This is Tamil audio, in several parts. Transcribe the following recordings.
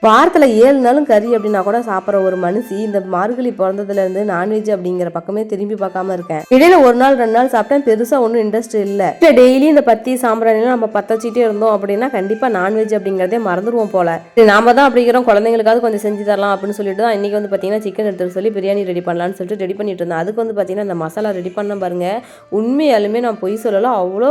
வாரத்தில் 7 நாளும் கறி அப்படின்னா கூட சாப்பிட்ற ஒரு மனுஷி இந்த மார்கழி பிறந்ததுலேருந்து நான்வெஜ் அப்படிங்கிற பக்கமே திரும்பி பார்க்காம இருக்கேன். இடையில 1 நாள் 2 நாள் சாப்பிட்டேன், பெருசாக ஒன்றும் இன்ட்ரெஸ்ட் இல்லை. டெய்லி இந்த பத்தி சாம்பிராணிலாம் நம்ம பற்ற வச்சுட்டே இருந்தோம் அப்படின்னா கண்டிப்பாக நான்வெஜ் அப்படிங்கிறதே மறந்துடுவோம் போல. நாம தான் அப்படிங்கிறோம், குழந்தைங்களுக்காவது கொஞ்சம் செஞ்சு தரலாம் அப்படின்னு சொல்லிட்டு தான் இன்னைக்கு வந்து பார்த்தீங்கன்னா சிக்கன் எடுத்துக்க சொல்லி பிரியாணி ரெடி பண்ணலான்னு சொல்லிட்டு ரெடி பண்ணிட்டு இருந்தேன். அதுக்கு வந்து பார்த்தீங்கன்னா இந்த மசாலா ரெடி பண்ண பாருங்க, உண்மையாலுமே நான் பொய் சொல்லலாம், அவ்வளோ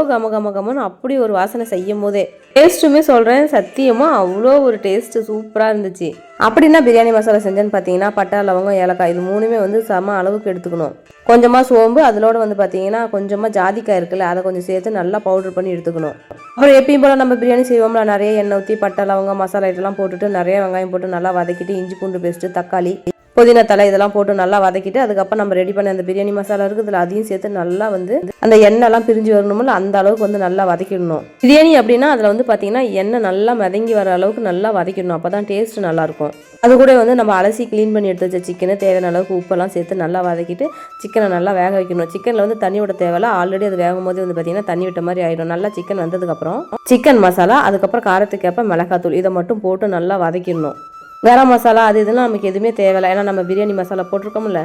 கமன்னு அப்படி ஒரு வாசனை செய்யும் போதே. டேஸ்ட்டுமே சொல்கிறேன், சத்தியமாக அவ்வளோ ஒரு டேஸ்ட்டு சூப்பராக இருந்துச்சு. அப்படின்னா பிரியாணி மசாலா செஞ்சேன்னு பார்த்தீங்கன்னா பட்டை, லவங்கம், ஏலக்காய் இது 3மே வந்து சம அளவுக்கு எடுத்துக்கணும். கொஞ்சமாக சோம்பு, அதோட வந்து பார்த்தீங்கன்னா கொஞ்சமாக ஜாதிக்காய் இருக்குல்ல, அதை கொஞ்சம் சேர்த்து நல்லா பவுடர் பண்ணி எடுத்துக்கணும். அப்புறம் எப்பயும் போல் நம்ம பிரியாணி செய்வோம்ல, நிறைய எண்ணெய் ஊற்றி பட்டை, லவங்கம், மசாலா ஐட்டெல்லாம் போட்டுட்டு நிறைய வெங்காயம் போட்டு நல்லா வதக்கிட்டு இஞ்சி பூண்டு பேஸ்ட்டு, தக்காளி, புதினா தலை இதெல்லாம் போட்டு நல்லா வதக்கிட்டு அதுக்கப்புறம் நம்ம ரெடி பண்ண அந்த பிரியாணி மசாலா இருக்குதுல அதையும் சேர்த்து நல்லா வந்து அந்த எண்ணெய்லாம் பிரிஞ்சு வரணும்ல, அந்த அளவுக்கு வந்து நல்லா வதக்கிடணும். பிரியாணி அப்படின்னா அதில் வந்து பார்த்தீங்கன்னா எண்ணெய் நல்லா மிதங்கி வர அளவுக்கு நல்லா வதக்கிடணும், அப்போ தான் டேஸ்ட் நல்லாயிருக்கும். அது கூட வந்து நம்ம அலசி க்ளீன் பண்ணி எடுத்து வச்ச சிக்கனை தேவையான அளவுக்கு உப்பெல்லாம் சேர்த்து நல்லா வதக்கிட்டு சிக்கனை நல்லா வேக வைக்கணும். சிக்கனில் வந்து தண்ணி விட தேவையில்ல, ஆல்ரெடி அது வேகும் போது வந்து பார்த்தீங்கன்னா தண்ணி விட்ட மாதிரி ஆகிடும். நல்லா சிக்கன் வந்ததுக்கப்புறம் சிக்கன் மசாலா, அதுக்கப்புறம் காரத்துக்கேற்ப மிளகாத்தூள் இதை மட்டும் போட்டு நல்லா வதக்கிடணும். கரம் மசாலா அது இதெல்லாம் நமக்கு எதுவுமே தேவையில்லை, ஏன்னா நம்ம பிரியாணி மசாலா போட்டிருக்கோம்ல.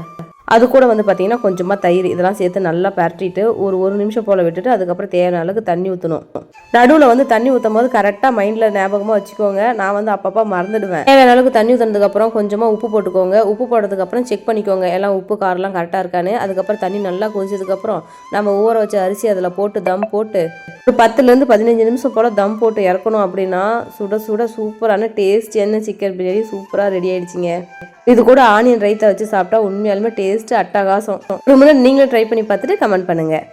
அது கூட வந்து பார்த்தீங்கன்னா கொஞ்சமாக தயிர் இதெல்லாம் சேர்த்து நல்லா பரட்டிட்டு ஒரு நிமிஷம் போல் விட்டுட்டு அதுக்கப்புறம் தேவையான அளவுக்கு தண்ணி ஊற்றணும். நடுவில் வந்து தண்ணி ஊற்றும் போது கரெக்டாக மைண்டில் ஞாபகமாக வச்சுக்கோங்க, நான் வந்து அப்பப்போ மறந்துடுவேன். தேவையான அளவுக்கு தண்ணி ஊற்றுனதுக்கப்புறம் கொஞ்சமாக உப்பு போட்டுக்கோங்க. உப்பு போட்டதுக்கப்புறம் செக் பண்ணிக்கோங்க எல்லாம் உப்பு காரெல்லாம் கரெக்டாக இருக்கான்னு. அதுக்கப்புறம் தண்ணி நல்லா கொதிச்சதுக்கப்புறம் நம்ம ஊற வச்ச அரிசி அதில் போட்டு தம் போட்டு ஒரு 10லேருந்து 15 நிமிஷம் போல் தம் போட்டு இறக்கணும். அப்படின்னா சுட சுட சூப்பரான டேஸ்ட் என்ன சிக்கன் பிரியாணி சூப்பராக ரெடி ஆயிடுச்சிங்க. இது கூட ஆனியன் ரைத்தா வச்சு சாப்பிட்டா உண்மையாலுமே டேஸ்ட் அட்டகாசம். ஒரு முறை நீங்களும் ட்ரை பண்ணி பார்த்துட்டு கமெண்ட் பண்ணுங்கள்.